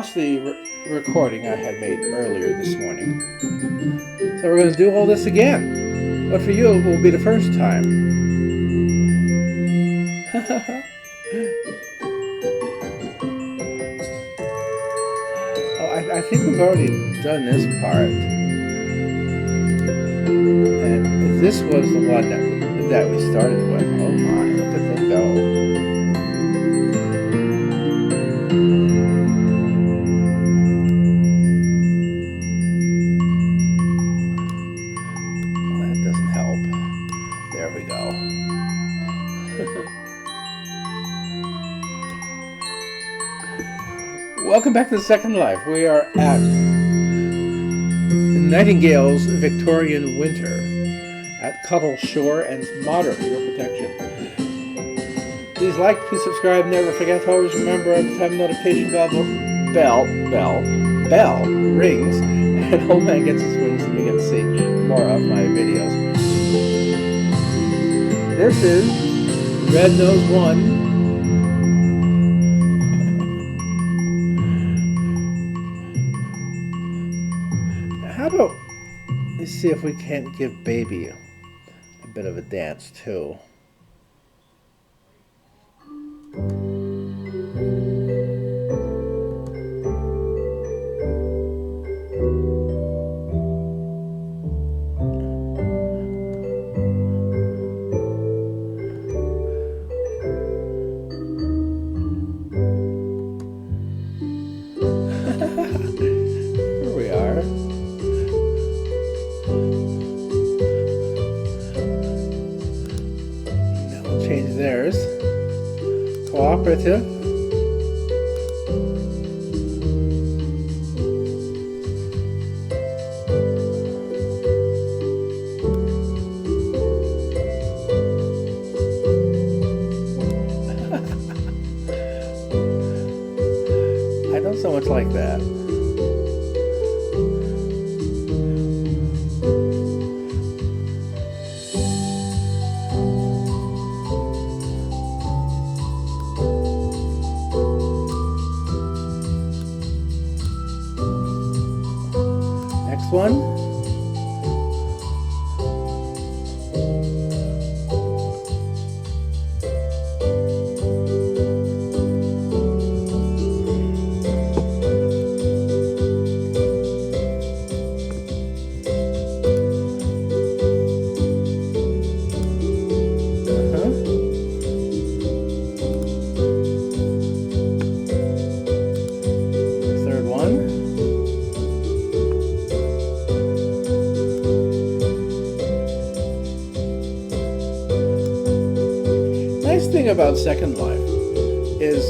lost the recording I had made earlier this morning. So we're going to do all this again. But for you, it will be the first time. Oh, I think we've already done this part. And this was the one that we started with. Oh my, look at them go. There we go. Welcome back to the Second Life. We are at Nightingale's Victorian Winter at Cuddle Shore and Modern for your protection. Please like, please subscribe. Never forget to always remember every time notification bell rings and Old Man gets his wings and you get to see more of my videos. This is Red Nose 1. How about, let's see if we can't give Baby a bit of a dance too. Change theirs. Cooperative. I don't so much like that. Next one. Third one. Nice thing about Second Life is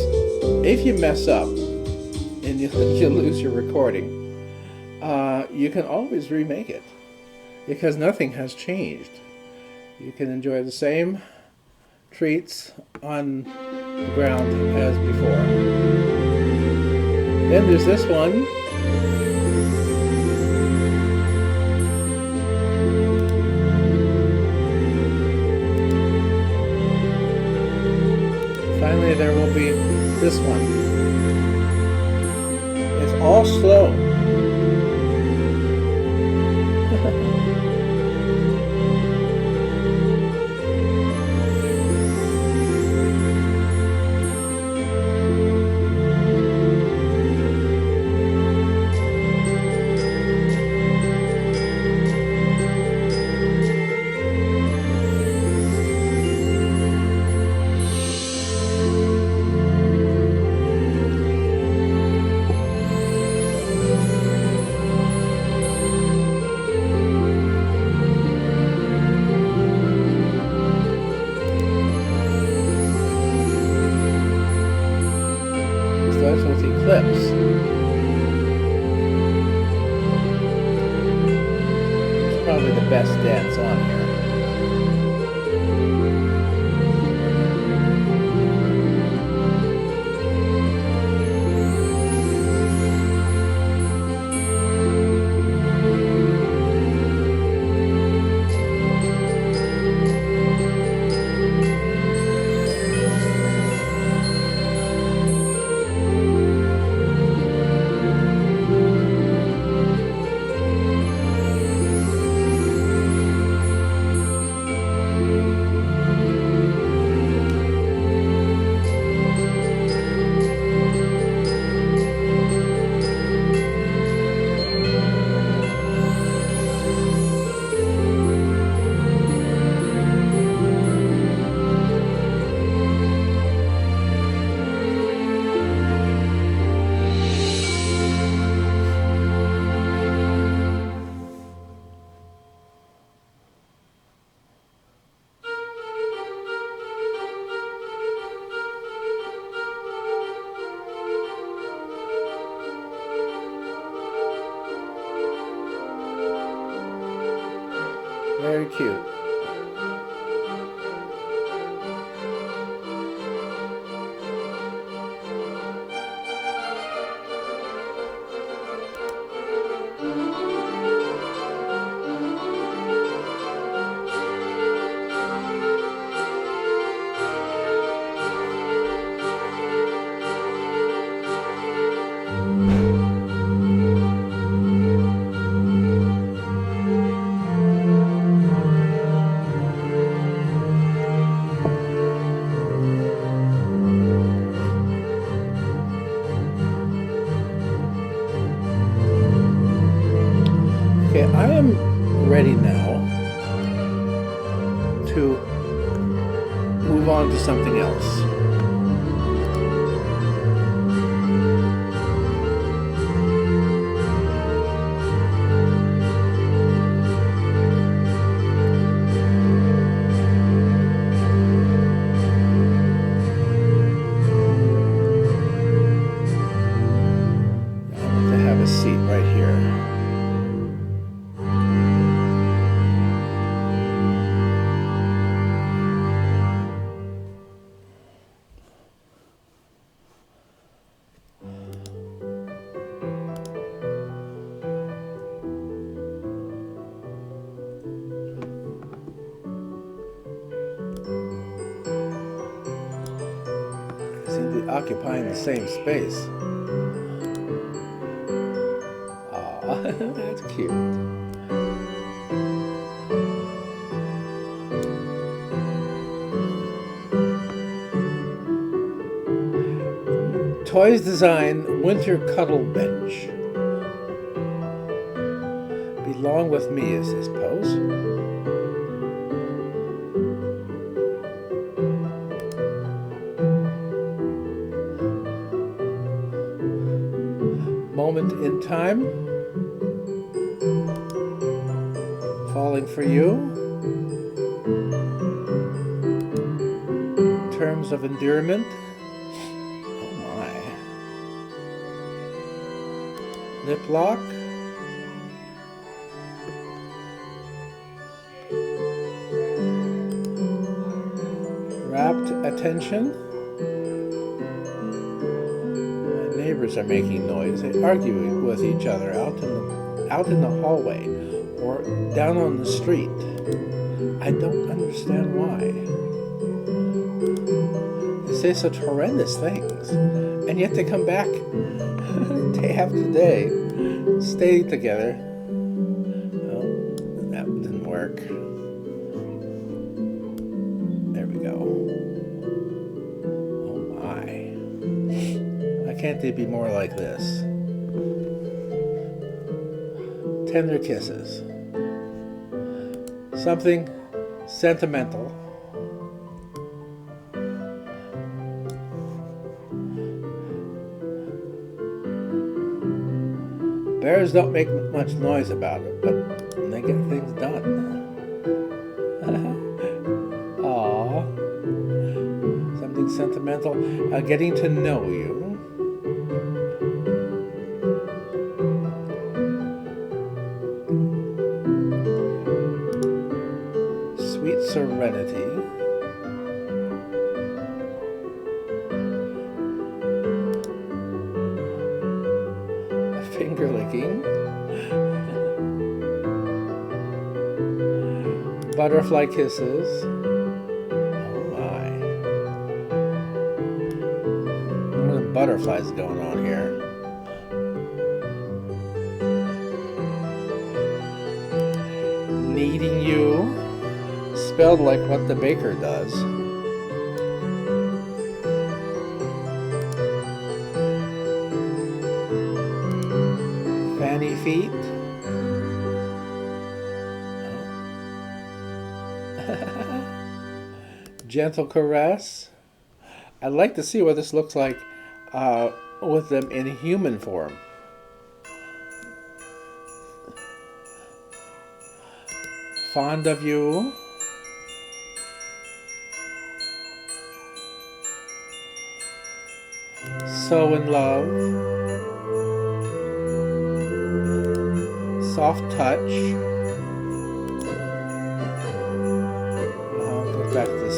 if you mess up and you lose your recording, you can always remake it because nothing has changed. You can enjoy the same treats on the ground as before. Then there's this one. Finally, there will be this one. It's all slow. With Eclipse. It's probably the best dance on here. Very cute. Okay, I am ready now to move on to something else. I want to have a seat right here. Seem to be occupying the same space. Aw, that's cute. Toys Design Winter Cuddle Bench. Belong with me, is this pose? Moment in time. Falling for you. Terms of endearment. Oh my. Lip lock. Rapt attention. Neighbors are making noise. They argue with each other out in the hallway or down on the street. I don't understand why. They say such horrendous things, and yet they come back day after day, stay together. Oh, that didn't work. There we go. Oh my. Why can't they be more like this? Tender kisses. Something sentimental. Bears don't make much noise about it, but they get things done. Aww. Something sentimental. Getting to know you. Sweet serenity. Finger licking. Butterfly kisses. Oh my. More than butterflies going on here. Needing you. Spelled like what the baker does. Fanny feet. Gentle caress. I'd like to see what this looks like with them in human form. Fond of you. So in love. Soft touch.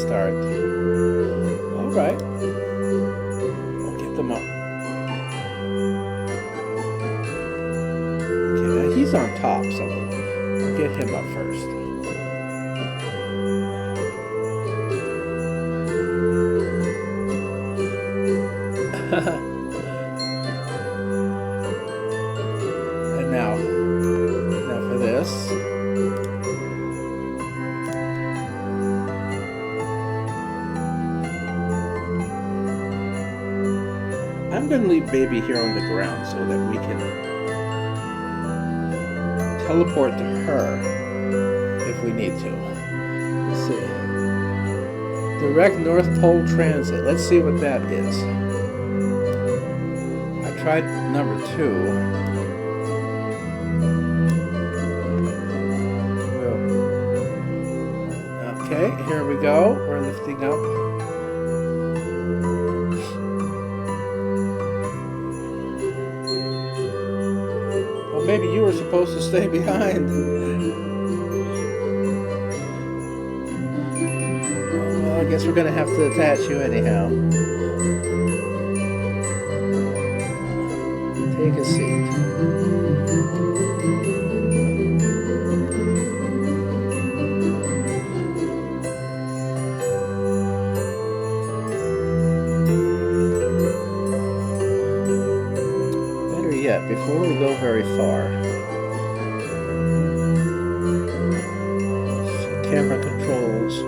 start. All right. We'll get them up. Okay, now he's on top, so we'll get him up first. And now for this. I'm going to leave baby here on the ground so that we can teleport to her if we need to. Let's see. Direct North Pole Transit. Let's see what that is. I tried number 2. Okay, here we go. We're lifting up. Well, maybe you were supposed to stay behind. Well, I guess we're going to have to attach you anyhow. Take a seat. Before we go very far, camera controls.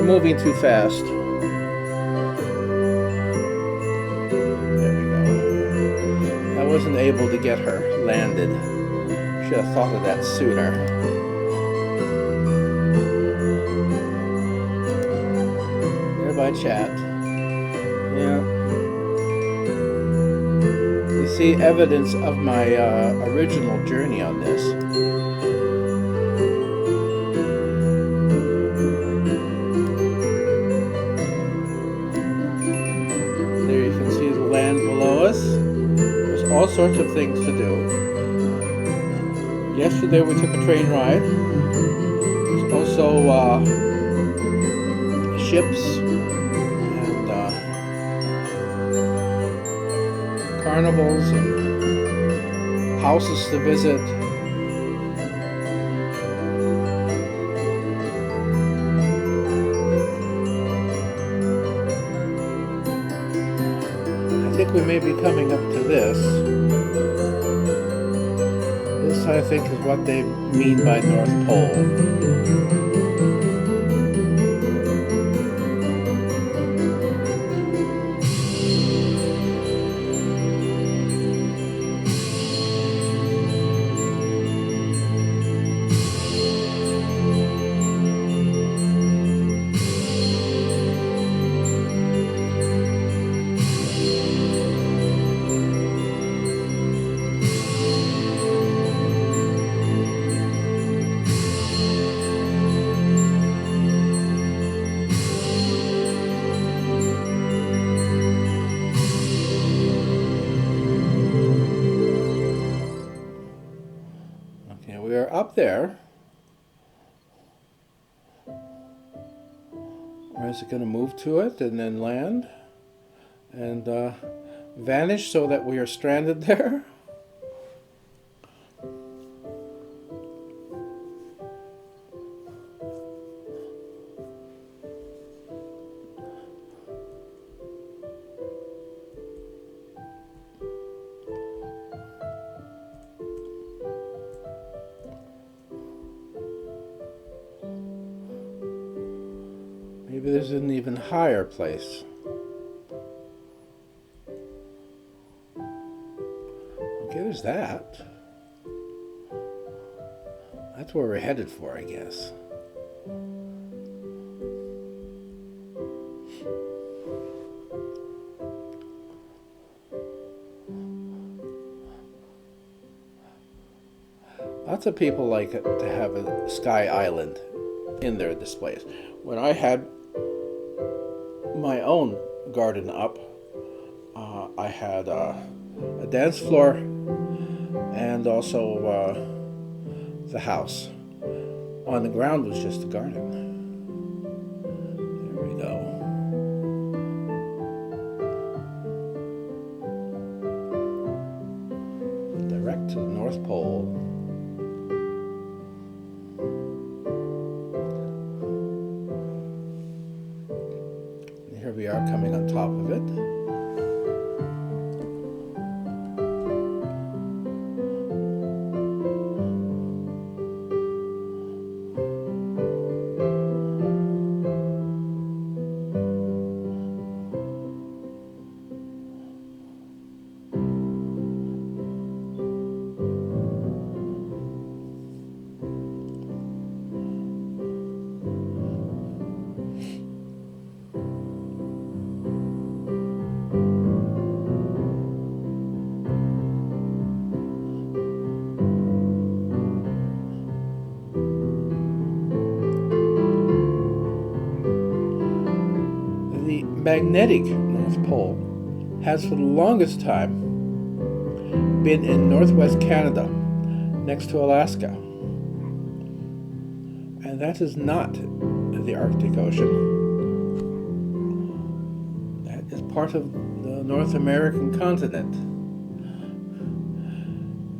Moving too fast. There we go. I wasn't able to get her landed. Should have thought of that sooner. Nearby chat. Yeah. You see evidence of my original journey on this. There's all sorts of things to do. Yesterday we took a train ride. There's also ships and carnivals and houses to visit. I think we may be coming up to this. This, I think, is what they mean by North Pole. We're up there. Or is it going to move to it and then land and vanish so that we are stranded there? Maybe there's an even higher place. Okay, there's that. That's where we're headed for, I guess. Lots of people like to have a sky island in their displays. When I had my own garden up, I had a dance floor and also the house. On the ground was just a garden. There we go. Direct to the North Pole. And here we are coming on top of it. The magnetic North Pole has for the longest time been in northwest Canada, next to Alaska. And that is not the Arctic Ocean. That is part of the North American continent.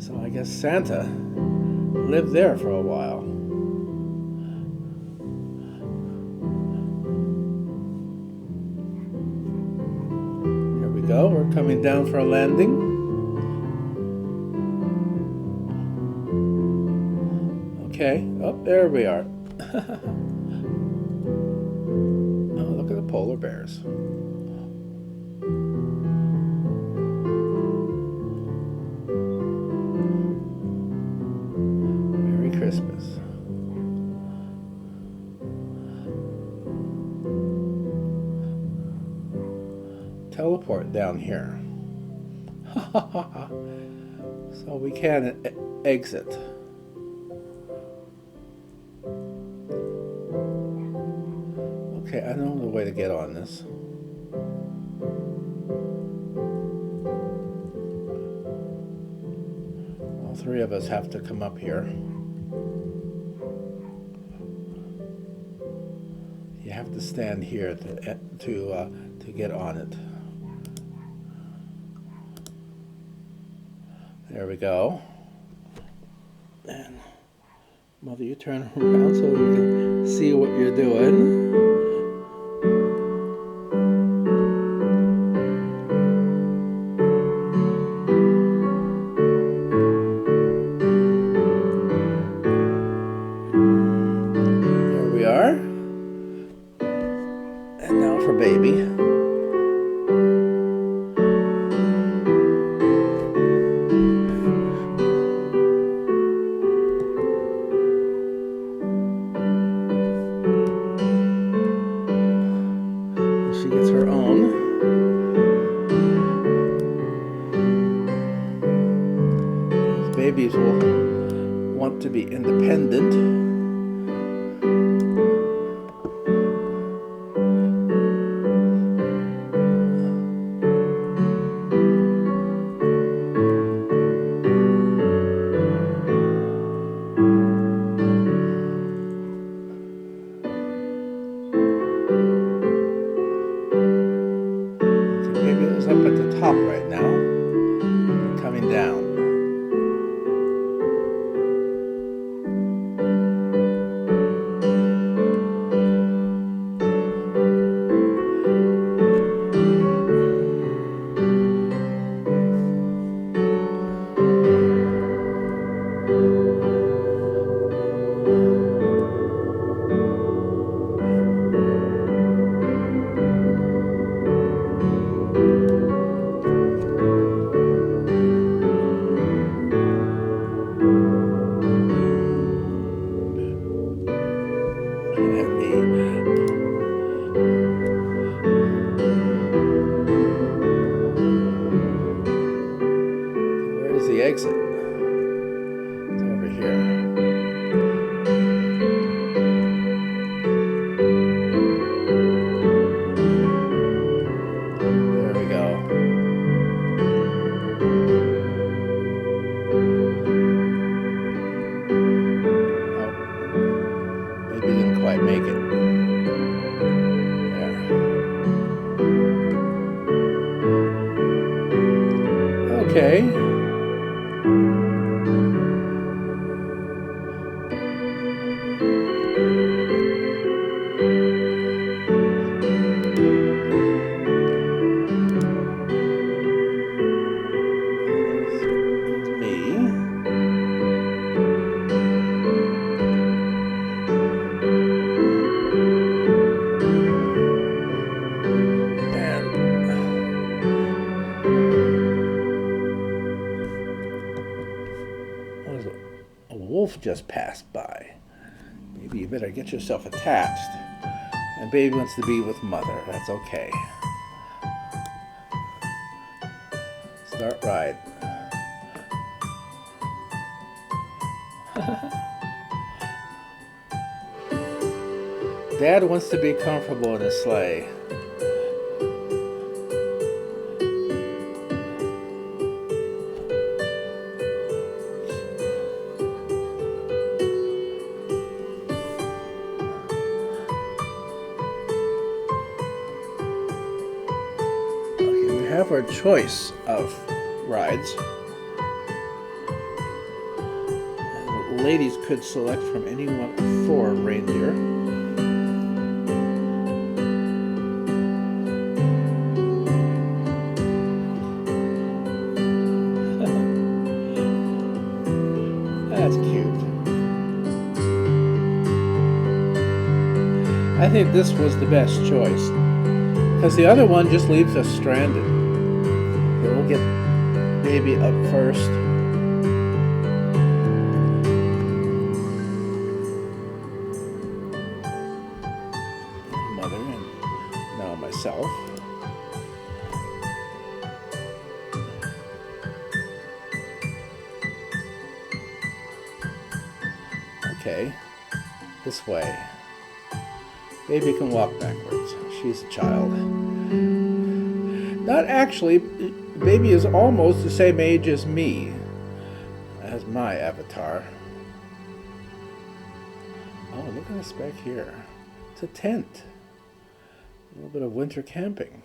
So I guess Santa lived there for a while. Go. We're coming down for a landing. Okay. Oh, there we are. Oh, look at the polar bears. Merry Christmas. Teleport down here. So we can exit. Okay, I know the way to get on this. All three of us have to come up here. You have to stand here to get on it. There we go. And Mother, you turn around so you can see what you're doing. There we are. And now for baby. She gets her own. These babies will want to be independent. Up at the top right now, coming down. Where's the exit? It's over here. quite make it. There. Okay. A wolf just passed by. Maybe you better get yourself attached. And baby wants to be with mother. That's okay. Start ride. Dad wants to be comfortable in his sleigh. Have our choice of rides. Ladies could select from any one of 4 reindeer. That's cute. I think this was the best choice, because the other one just leaves us stranded. We'll get baby up first. Mother and now myself. Okay, this way. Baby can walk backwards. She's a child. Not actually. Baby is almost the same age as me, as my avatar. Oh, look at this back here. It's a tent. A little bit of winter camping.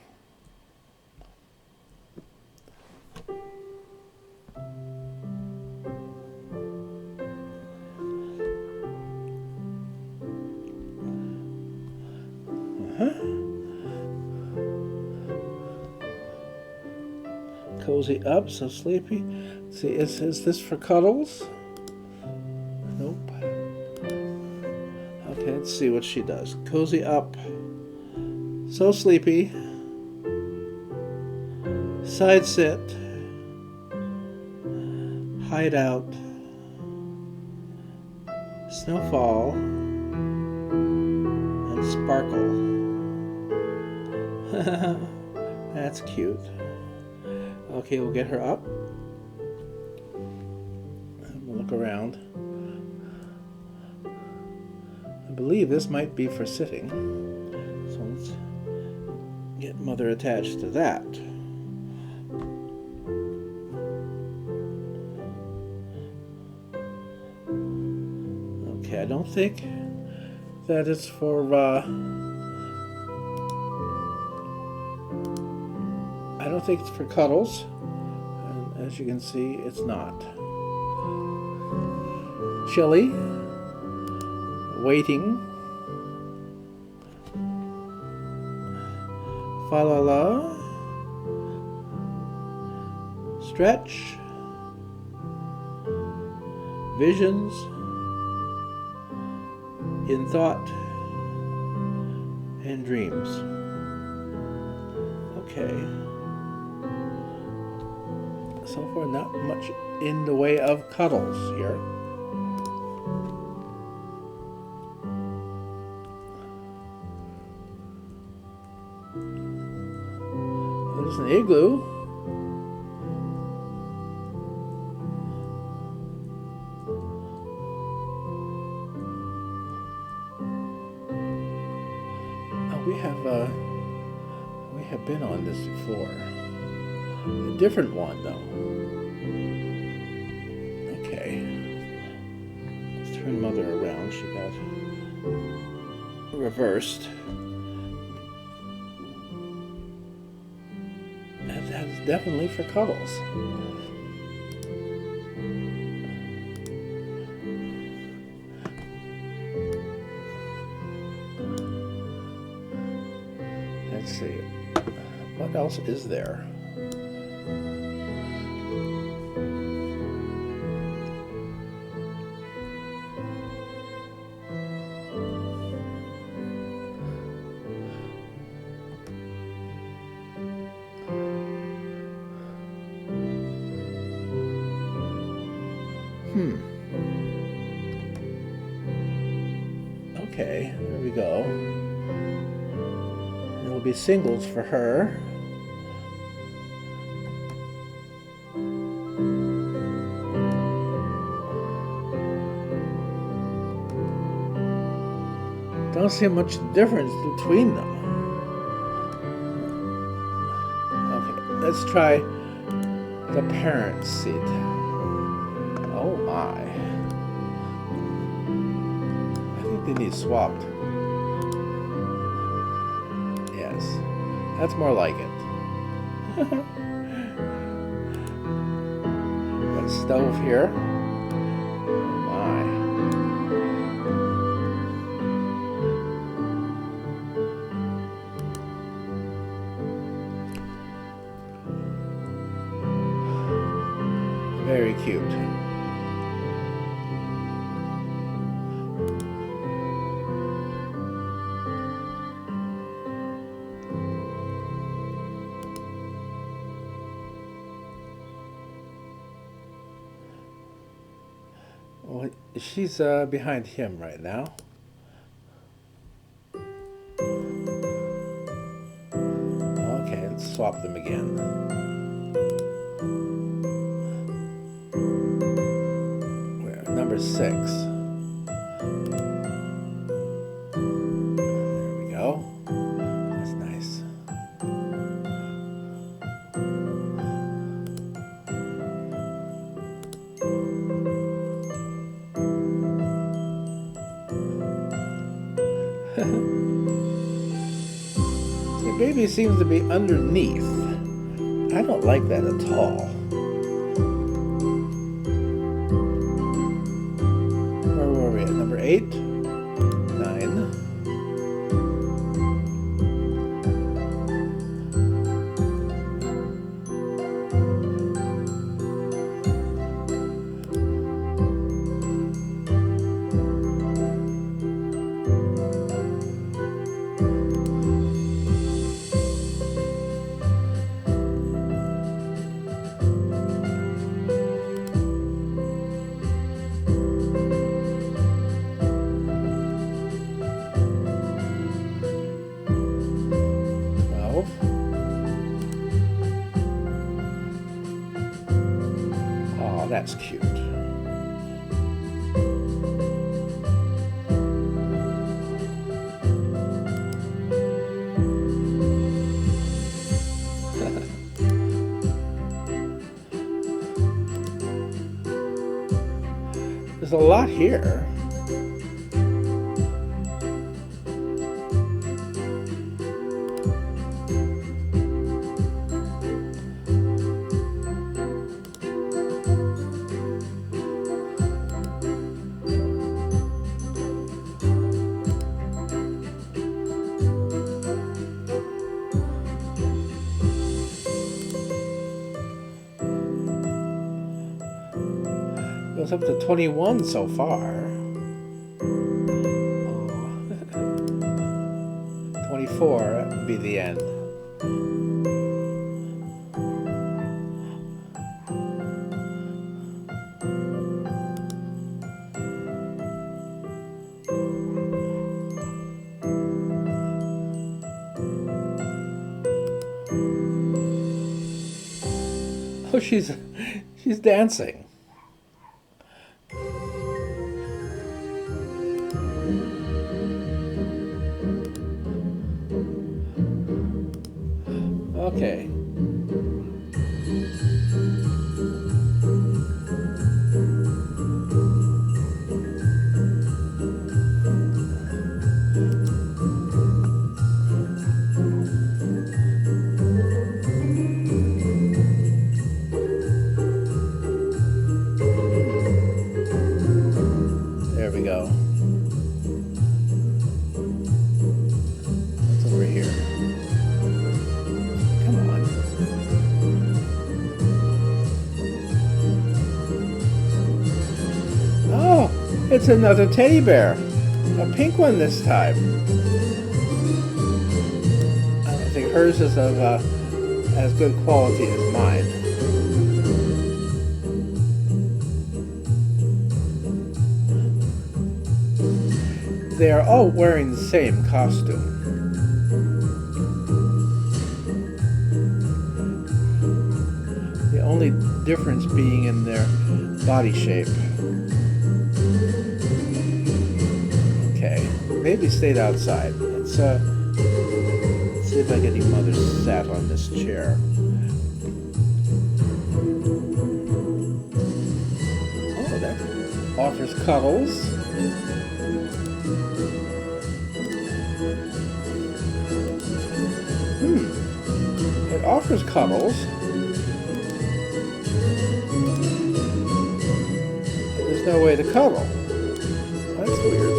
Cozy up, so sleepy. See, is this for cuddles? Nope. Okay, let's see what she does. Cozy up. So sleepy. Side sit. Hide out. Snowfall. And sparkle. That's cute. Okay, we'll get her up. And we'll look around. I believe this might be for sitting. So let's get mother attached to that. Okay, I don't think that it's for I don't think it's for cuddles, and as you can see, it's not. Chilly, waiting, fa la la, stretch, visions, in thought, and dreams. Okay. So far, not much in the way of cuddles here. There's an igloo. Oh, we have been on this before. A different one, though. Okay. Let's turn mother around. She got reversed. And that's definitely for cuddles. Let's see. What else is there? Okay, there we go. It'll be singles for her. Don't see much difference between them. Okay, let's try the parent seat. Oh my. I think they need swapped. Yes, that's more like it. Got a stove here. Oh my. Very cute. Well, she's behind him right now. Okay, let's swap them again. Number 6. There we go. That's nice. The baby seems to be underneath. I don't like that at all. Where were we at? Number 8? 9. Oh, that's cute. There's a lot here. Goes up to 21 so far. Oh. 24 would be the end. Oh, she's dancing. Okay. it's another teddy bear. A pink one this time. I don't think hers is of as good quality as mine. They are all wearing the same costume. The only difference being in their body shape. Okay, maybe stayed outside. Let's see if I get any mother sat on this chair. Oh, that offers cuddles. It offers cuddles. There's no way to cuddle. That's weird.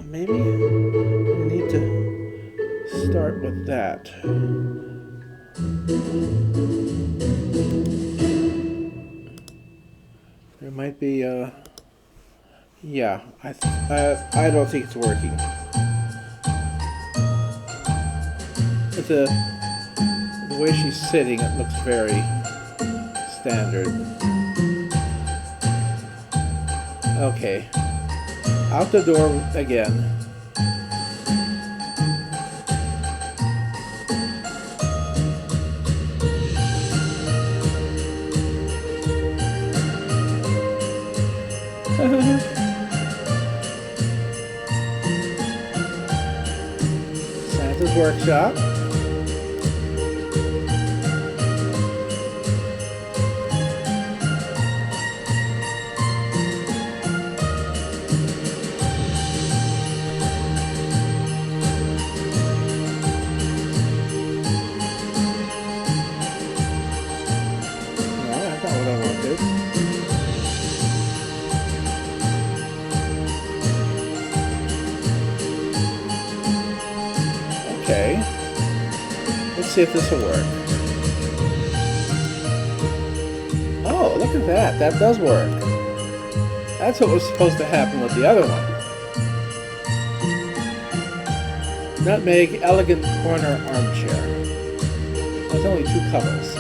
Maybe we need to start with that. There might be yeah, I don't think it's working. The way she's sitting, it looks very standard. Okay, out the door again. Santa's workshop. Okay, let's see if this will work. Oh, look at that. That does work. That's what was supposed to happen with the other one. Nutmeg elegant corner armchair. There's only 2 covers.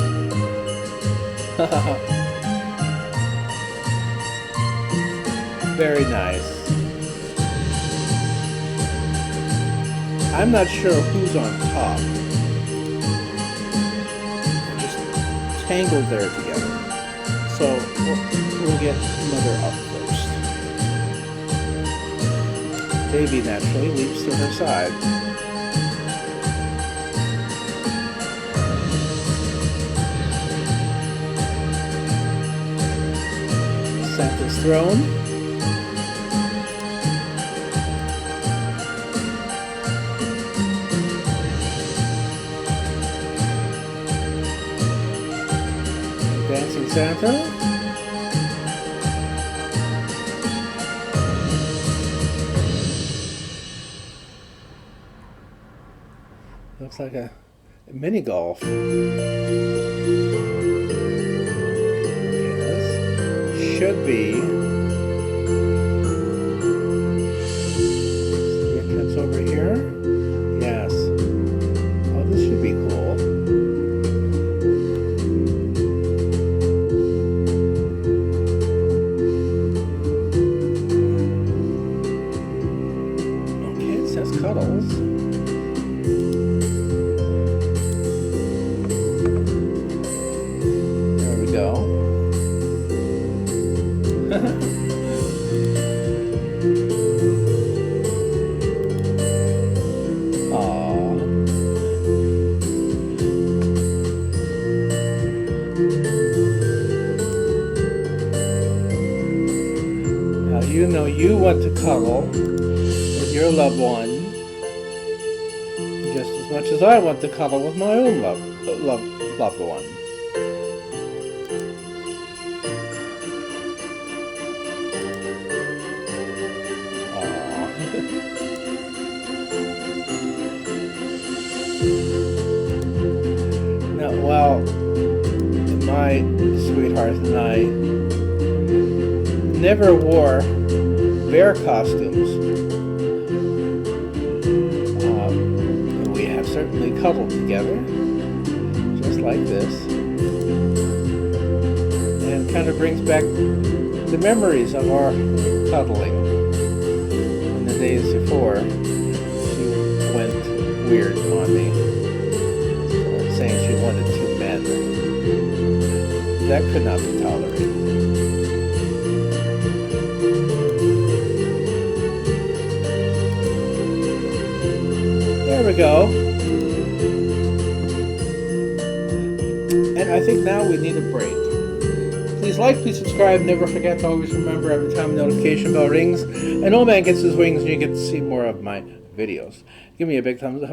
Very nice. I'm not sure who's on top. They're just tangled there together. So we'll get Mother up first. Baby naturally leaps to her side. Santa's throne. Dancing Santa. Looks like a mini golf. Okay, this should be. It comes over here. Yes. Oh, this should be cool. Cuddles. There we go. Aww. Now you know you want to cuddle with your loved one just as much as I want to cuddle with my own loved one. Now, well, my sweetheart and I never wore bear costumes, we have certainly cuddled together, just like this, and kind of brings back the memories of our cuddling in the days before she went weird on me, saying she wanted 2 men. That could not be tolerated. There we go. And I think now we need a break. Please like, please subscribe. Never forget to always remember every time the notification bell rings, an old man gets his wings and you get to see more of my videos. Give me a big thumbs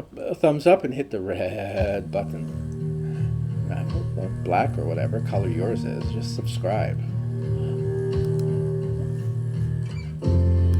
up and hit the red button. Black or whatever color yours is. Just subscribe.